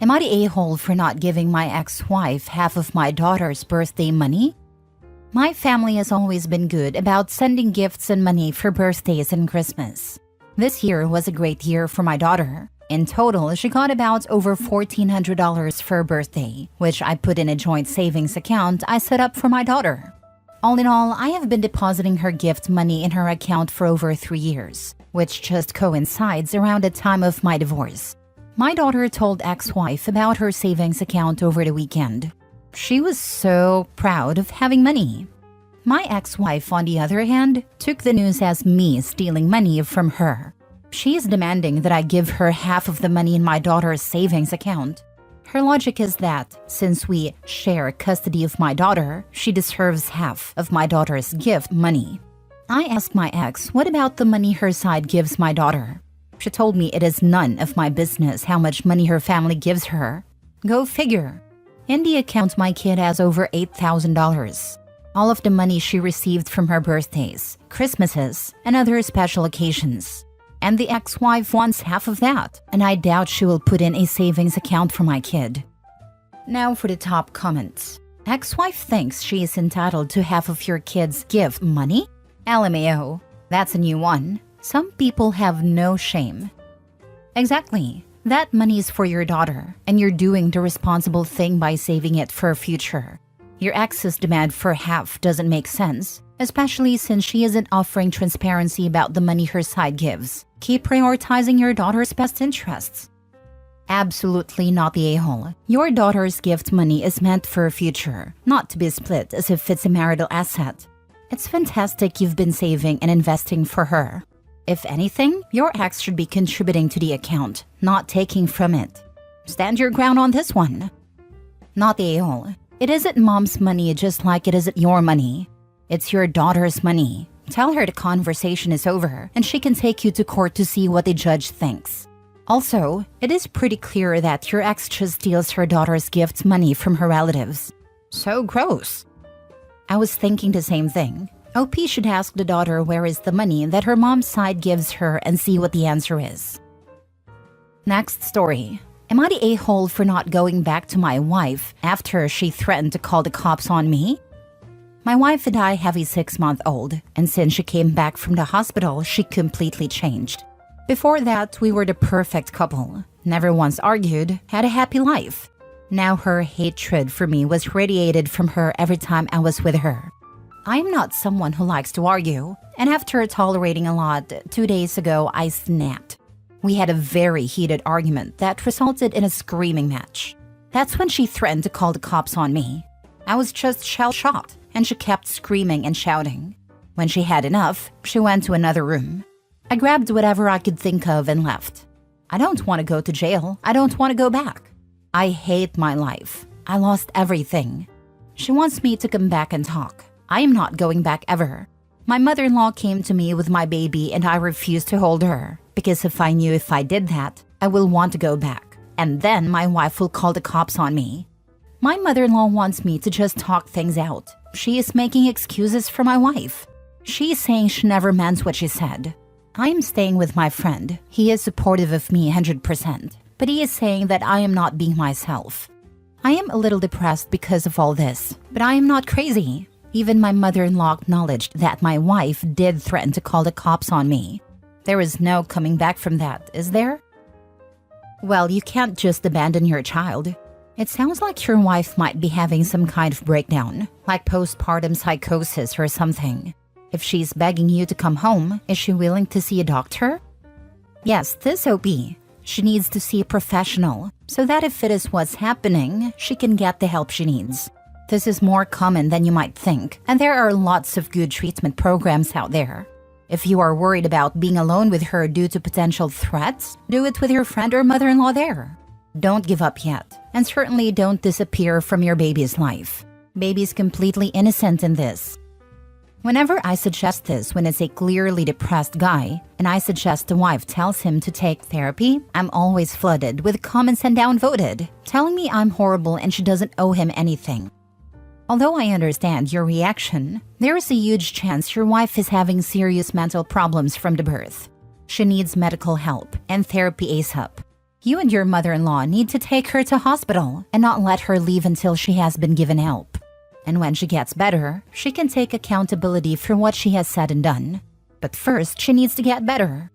Am I the a-hole for not giving my ex-wife half of my daughter's birthday money? My family has always been good about sending gifts and money for birthdays and Christmas. This year was a great year for my daughter. In total, she got about over $1,400 for her birthday, which I put in a joint savings account I set up for my daughter. All in all, I have been depositing her gift money in her account for over 3 years, which just coincides around the time of my divorce. My daughter told ex-wife about her savings account over the weekend. She was so proud of having money. My ex-wife, on the other hand, took the news as me stealing money from her. She is demanding that I give her half of the money in my daughter's savings account. Her logic is that, since we share custody of my daughter, she deserves half of my daughter's gift money. I asked my ex what about the money her side gives my daughter. She told me it is none of my business how much money her family gives her. Go figure. In the account, my kid has over $8,000. All of the money she received from her birthdays, Christmases, and other special occasions. And the ex-wife wants half of that, and I doubt she will put in a savings account for my kid. Now for the top comments. Ex-wife thinks she is entitled to half of your kid's gift money? LMAO. That's a new one. Some people have no shame. Exactly. That money is for your daughter, and you're doing the responsible thing by saving it for her future. Your ex's demand for half doesn't make sense, especially since she isn't offering transparency about the money her side gives. Keep prioritizing your daughter's best interests. Absolutely not the a-hole. Your daughter's gift money is meant for her future, not to be split as if it's a marital asset. It's fantastic you've been saving and investing for her. If anything, your ex should be contributing to the account, not taking from it. Stand your ground on this one. Not the a-hole. It isn't mom's money just like it isn't your money. It's your daughter's money. Tell her the conversation is over and she can take you to court to see what the judge thinks. Also, it is pretty clear that your ex just steals her daughter's gift money from her relatives. So gross. I was thinking the same thing. OP should ask the daughter where is the money that her mom's side gives her and see what the answer is. Next story. Am I the a-hole for not going back to my wife after she threatened to call the cops on me? My wife and I have a 6-month-old, and since she came back from the hospital, she completely changed. Before that, we were the perfect couple. Never once argued, had a happy life. Now her hatred for me was radiated from her every time I was with her. I am not someone who likes to argue, and after tolerating a lot, 2 days ago I snapped. We had a very heated argument that resulted in a screaming match. That's when she threatened to call the cops on me. I was just shell-shocked, and she kept screaming and shouting. When she had enough, she went to another room. I grabbed whatever I could think of and left. I don't want to go to jail. I don't want to go back. I hate my life. I lost everything. She wants me to come back and talk. I am not going back ever. My mother-in-law came to me with my baby and I refused to hold her, because if I knew if I did that, I will want to go back. And then my wife will call the cops on me. My mother-in-law wants me to just talk things out. She is making excuses for my wife. She is saying she never meant what she said. I am staying with my friend. He is supportive of me 100%, but he is saying that I am not being myself. I am a little depressed because of all this, but I am not crazy. Even my mother-in-law acknowledged that my wife did threaten to call the cops on me. There is no coming back from that, is there? Well, you can't just abandon your child. It sounds like your wife might be having some kind of breakdown, like postpartum psychosis or something. If she's begging you to come home, is she willing to see a doctor? Yes, this OP. She needs to see a professional, so that if it is what's happening, she can get the help she needs. This is more common than you might think, and there are lots of good treatment programs out there. If you are worried about being alone with her due to potential threats, do it with your friend or mother-in-law there. Don't give up yet, and certainly don't disappear from your baby's life. Baby's completely innocent in this. Whenever I suggest this when it's a clearly depressed guy, and I suggest the wife tells him to take therapy, I'm always flooded with comments and downvoted, telling me I'm horrible and she doesn't owe him anything. Although I understand your reaction, there is a huge chance your wife is having serious mental problems from the birth. She needs medical help and therapy ASAP. You and your mother-in-law need to take her to hospital and not let her leave until she has been given help. And when she gets better, she can take accountability for what she has said and done. But first, she needs to get better.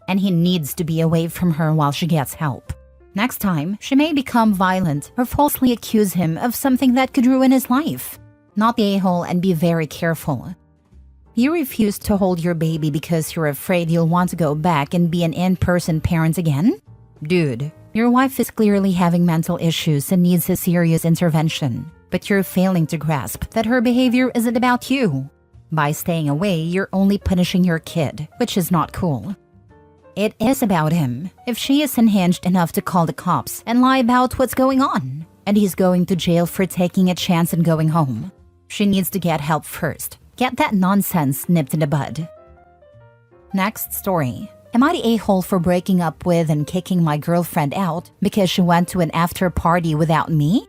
And he needs to be away from her while she gets help. Next time, she may become violent or falsely accuse him of something that could ruin his life. Not the a-hole, and be very careful. You refuse to hold your baby because you're afraid you'll want to go back and be an in-person parent again? Dude, your wife is clearly having mental issues and needs a serious intervention, but you're failing to grasp that her behavior isn't about you. By staying away, you're only punishing your kid, which is not cool. It is about him. If she is unhinged enough to call the cops and lie about what's going on, and he's going to jail for taking a chance and going home, she needs to get help first. Get that nonsense nipped in the bud. Next story. Am I the a-hole for breaking up with and kicking my girlfriend out because she went to an after party without me?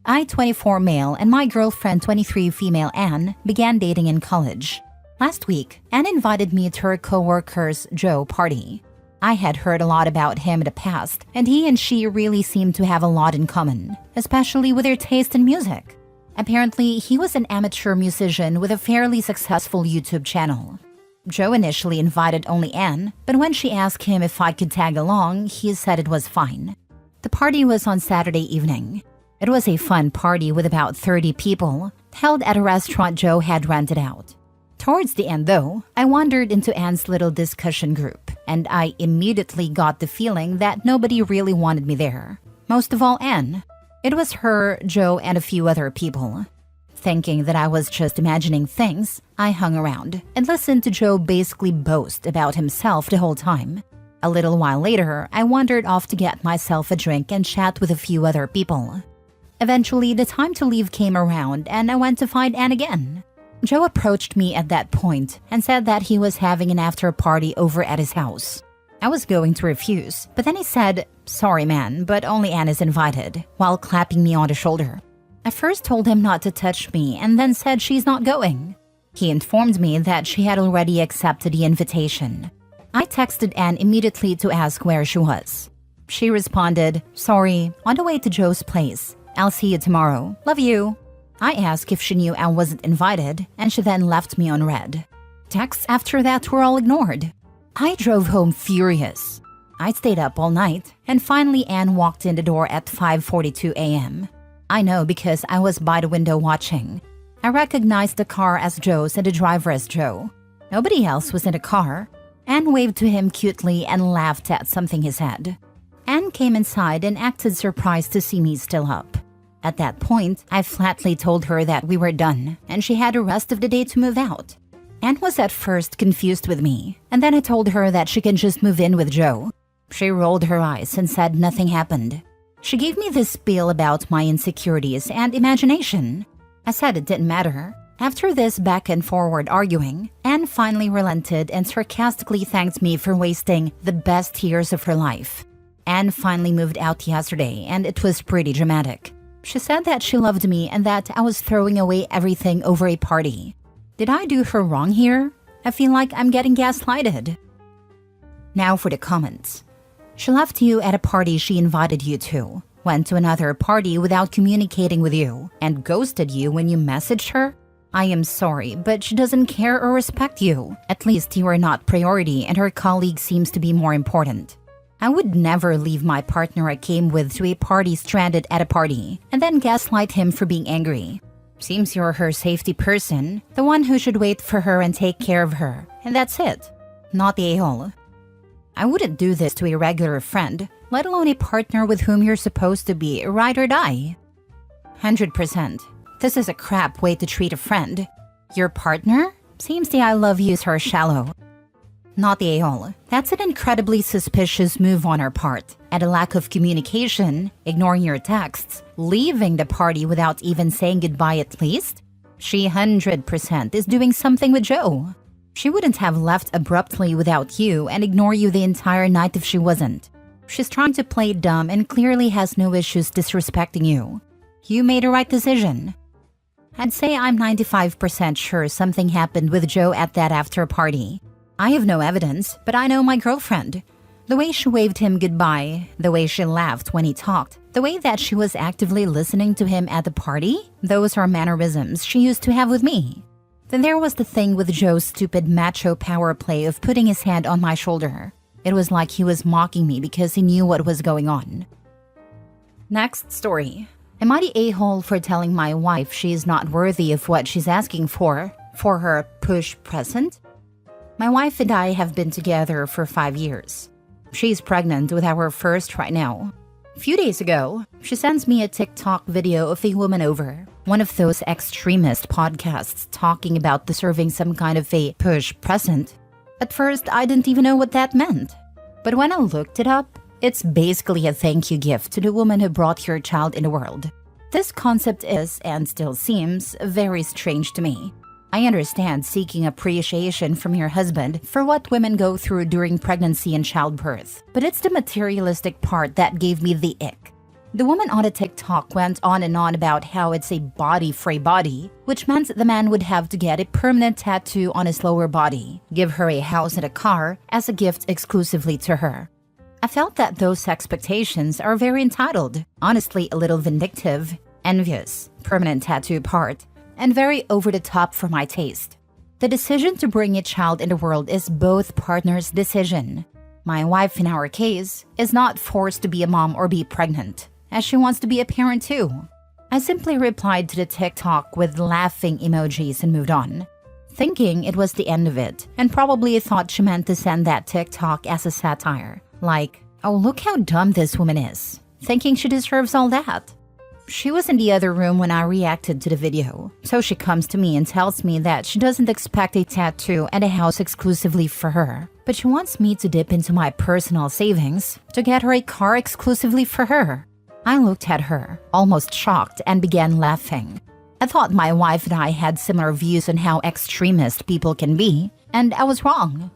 I, 24 male, and my girlfriend, 23 female Anne, began dating in college. Last week, Anne invited me to her co-worker's Joe party. I had heard a lot about him in the past, and he and she really seemed to have a lot in common, especially with their taste in music. Apparently, he was an amateur musician with a fairly successful YouTube channel. Joe initially invited only Anne, but when she asked him if I could tag along, he said it was fine. The party was on Saturday evening. It was a fun party with about 30 people, held at a restaurant Joe had rented out. Towards the end, though, I wandered into Anne's little discussion group, and I immediately got the feeling that nobody really wanted me there. Most of all, Anne. It was her, Joe, and a few other people. Thinking that I was just imagining things, I hung around and listened to Joe basically boast about himself the whole time. A little while later, I wandered off to get myself a drink and chat with a few other people. Eventually, the time to leave came around, and I went to find Anne again. Joe approached me at that point and said that he was having an after-party over at his house. I was going to refuse, but then he said, "Sorry man, but only Anne is invited," while clapping me on the shoulder. I first told him not to touch me and then said she's not going. He informed me that she had already accepted the invitation. I texted Anne immediately to ask where she was. She responded, "Sorry, on the way to Joe's place. I'll see you tomorrow. Love you." I asked if she knew I wasn't invited, and she then left me on read. Texts after that were all ignored. I drove home furious. I stayed up all night, and finally Anne walked in the door at 5:42 a.m. I know because I was by the window watching. I recognized the car as Joe's and the driver as Joe. Nobody else was in the car. Anne waved to him cutely and laughed at something he said. Anne came inside and acted surprised to see me still up. At that point, I flatly told her that we were done, and she had the rest of the day to move out. Anne was at first confused with me, and then I told her that she can just move in with Joe. She rolled her eyes and said nothing happened. She gave me this spiel about my insecurities and imagination. I said it didn't matter. After this back and forward arguing, Anne finally relented and sarcastically thanked me for wasting the best years of her life. Anne finally moved out yesterday, and it was pretty dramatic. She said that she loved me and that I was throwing away everything over a party. Did I do her wrong here? I feel like I'm getting gaslighted. Now for the comments. She left you at a party she invited you to, went to another party without communicating with you, and ghosted you when you messaged her? I am sorry, but she doesn't care or respect you. At least you are not priority and her colleague seems to be more important. I would never leave my partner I came with to a party stranded at a party, and then gaslight him for being angry. Seems you're her safety person, the one who should wait for her and take care of her, and that's it. Not the a-hole. I wouldn't do this to a regular friend, let alone a partner with whom you're supposed to be ride or die. 100%. This is a crap way to treat a friend. Your partner? Seems the I love yous are shallow. Not the a-hole. That's an incredibly suspicious move on her part, and a lack of communication, ignoring your texts, leaving the party without even saying goodbye at least. She 100% is doing something with Joe. She wouldn't have left abruptly without you and ignore you the entire night if she wasn't. She's trying to play dumb and clearly has no issues disrespecting you. You made a right decision. I'd say I'm 95% sure something happened with Joe at that after party. I have no evidence, but I know my girlfriend. The way she waved him goodbye, the way she laughed when he talked, the way that she was actively listening to him at the party, those are mannerisms she used to have with me. Then there was the thing with Joe's stupid macho power play of putting his hand on my shoulder. It was like he was mocking me because he knew what was going on. Next story. Am I the a-hole for telling my wife she is not worthy of what she's asking for her push present? My wife and I have been together for 5 years. She's pregnant with our first right now. A few days ago, she sends me a TikTok video of a woman over one of those extremist podcasts talking about deserving some kind of a push present. At first, I didn't even know what that meant. But when I looked it up, it's basically a thank you gift to the woman who brought your child in the world. This concept is, and still seems, very strange to me. I understand seeking appreciation from your husband for what women go through during pregnancy and childbirth, but it's the materialistic part that gave me the ick. The woman on the TikTok went on and on about how it's a body for a body, which meant the man would have to get a permanent tattoo on his lower body, give her a house and a car as a gift exclusively to her. I felt that those expectations are very entitled, honestly a little vindictive, envious, permanent tattoo part, and very over the top for my taste. The decision to bring a child in the world is both partners' decision. My wife, in our case, is not forced to be a mom or be pregnant, as she wants to be a parent too. I simply replied to the TikTok with laughing emojis and moved on, thinking it was the end of it, and probably thought she meant to send that TikTok as a satire. Like, oh, look how dumb this woman is, thinking she deserves all that. She was in the other room when I reacted to the video, so she comes to me and tells me that she doesn't expect a tattoo and a house exclusively for her, but she wants me to dip into my personal savings to get her a car exclusively for her. I looked at her, almost shocked, and began laughing. I thought my wife and I had similar views on how extremist people can be, and I was wrong.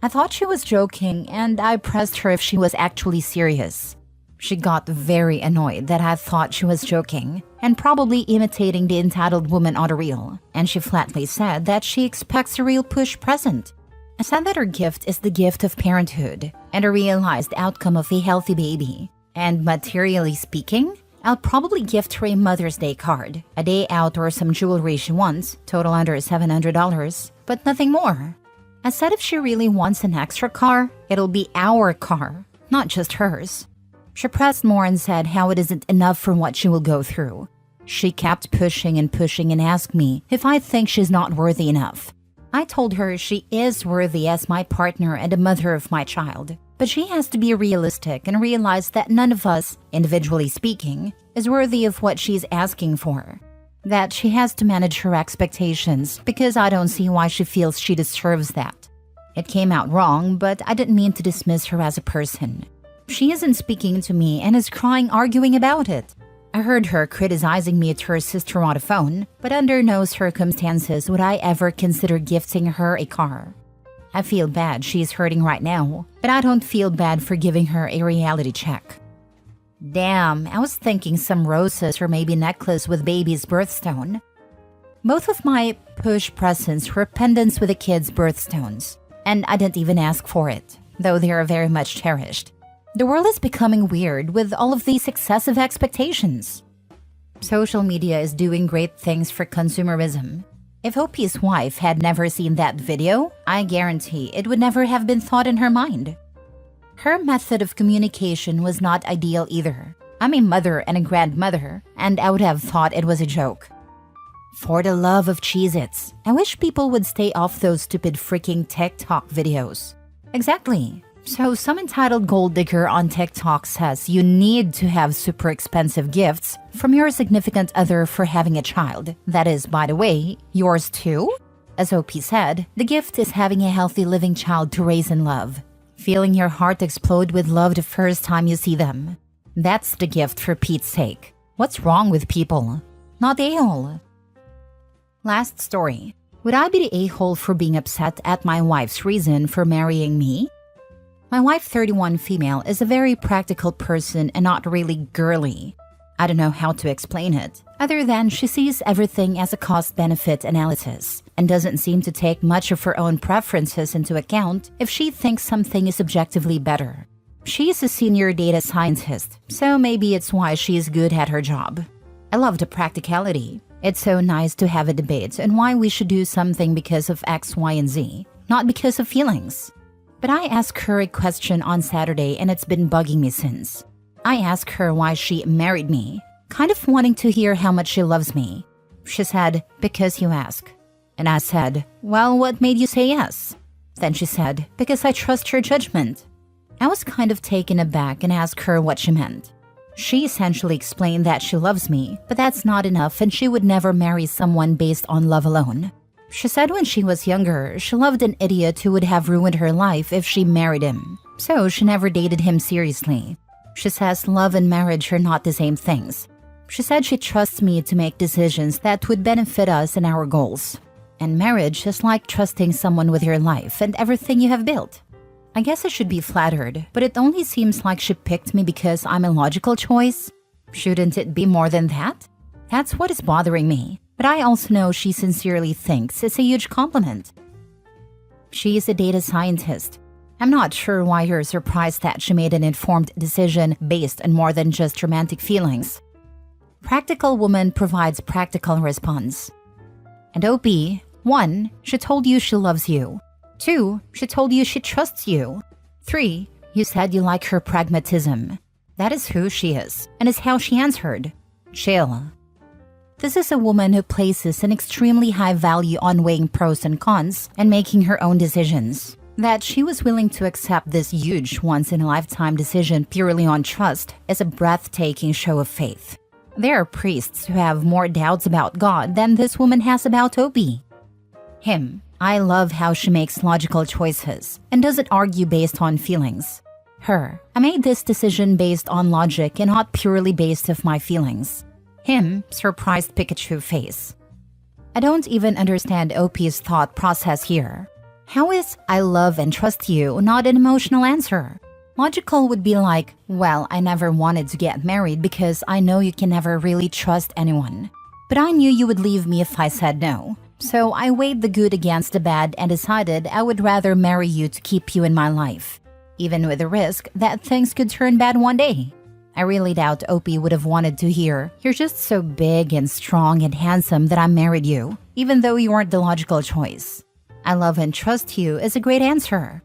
I thought she was joking, and I pressed her if she was actually serious. She got very annoyed that I thought she was joking and probably imitating the entitled woman on the reel, and she flatly said that she expects a real push present. I said that her gift is the gift of parenthood and a realized outcome of a healthy baby. And materially speaking, I'll probably gift her a Mother's Day card, a day out or some jewelry she wants, total under $700, but nothing more. I said if she really wants an extra car, it'll be our car, not just hers. She pressed more and said how it isn't enough for what she will go through. She kept pushing and asked me if I think she's not worthy enough. I told her she is worthy as my partner and the mother of my child, but she has to be realistic and realize that none of us, individually speaking, is worthy of what she's asking for. That she has to manage her expectations because I don't see why she feels she deserves that. It came out wrong, but I didn't mean to dismiss her as a person. She isn't speaking to me and is crying arguing about it. I heard her criticizing me to her sister on the phone, but under no circumstances would I ever consider gifting her a car. I feel bad she's hurting right now, but I don't feel bad for giving her a reality check. Damn, I was thinking some roses or maybe necklace with baby's birthstone. Both of my push presents were pendants with the kids' birthstones, and I didn't even ask for it, though they are very much cherished. The world is becoming weird with all of these excessive expectations. Social media is doing great things for consumerism. If OP's wife had never seen that video, I guarantee it would never have been thought in her mind. Her method of communication was not ideal either. I'm a mother and a grandmother, and I would have thought it was a joke. For the love of Cheez-Its, I wish people would stay off those stupid freaking TikTok videos. Exactly. So some entitled gold digger on TikTok says you need to have super expensive gifts from your significant other for having a child. That is, by the way, yours too? As OP said, the gift is having a healthy living child to raise in love. Feeling your heart explode with love the first time you see them. That's the gift for Pete's sake. What's wrong with people? Not a-hole. Last story. Would I be the a-hole for being upset at my wife's reason for marrying me? My wife, 31 female, is a very practical person and not really girly. I don't know how to explain it, other than she sees everything as a cost-benefit analysis and doesn't seem to take much of her own preferences into account if she thinks something is objectively better. She is a senior data scientist, so maybe it's why she is good at her job. I love the practicality. It's so nice to have a debate on why we should do something because of X, Y, and Z, not because of feelings. But I asked her a question on Saturday and it's been bugging me since. I asked her why she married me, kind of wanting to hear how much she loves me. She said, "Because you ask." And I said, "Well, what made you say yes?" Then she said, "Because I trust your judgment." I was kind of taken aback and asked her what she meant. She essentially explained that she loves me, but that's not enough and she would never marry someone based on love alone. She said when she was younger, she loved an idiot who would have ruined her life if she married him, so she never dated him seriously. She says love and marriage are not the same things. She said she trusts me to make decisions that would benefit us and our goals. And marriage is like trusting someone with your life and everything you have built. I guess I should be flattered, but it only seems like she picked me because I'm a logical choice. Shouldn't it be more than that? That's what is bothering me, but I also know she sincerely thinks it's a huge compliment. She is a data scientist. I'm not sure why you're surprised that she made an informed decision based on more than just romantic feelings. Practical woman provides practical response. And OP, 1, she told you she loves you. 2, she told you she trusts you. 3, you said you like her pragmatism. That is who she is, and is how she answered. Chill. This is a woman who places an extremely high value on weighing pros and cons and making her own decisions. That she was willing to accept this huge once-in-a-lifetime decision purely on trust is a breathtaking show of faith. There are priests who have more doubts about God than this woman has about OP. Him. I love how she makes logical choices and doesn't argue based on feelings. Her. I made this decision based on logic and not purely based off my feelings. Him. Surprised Pikachu face. I don't even understand OP's thought process here. How is "I love and trust you" not an emotional answer? Logical would be like, well, I never wanted to get married because I know you can never really trust anyone. But I knew you would leave me if I said no. So I weighed the good against the bad and decided I would rather marry you to keep you in my life, even with the risk that things could turn bad one day. I really doubt OP would have wanted to hear, "You're just so big and strong and handsome that I married you," even though you weren't the logical choice. "I love and trust you" is a great answer.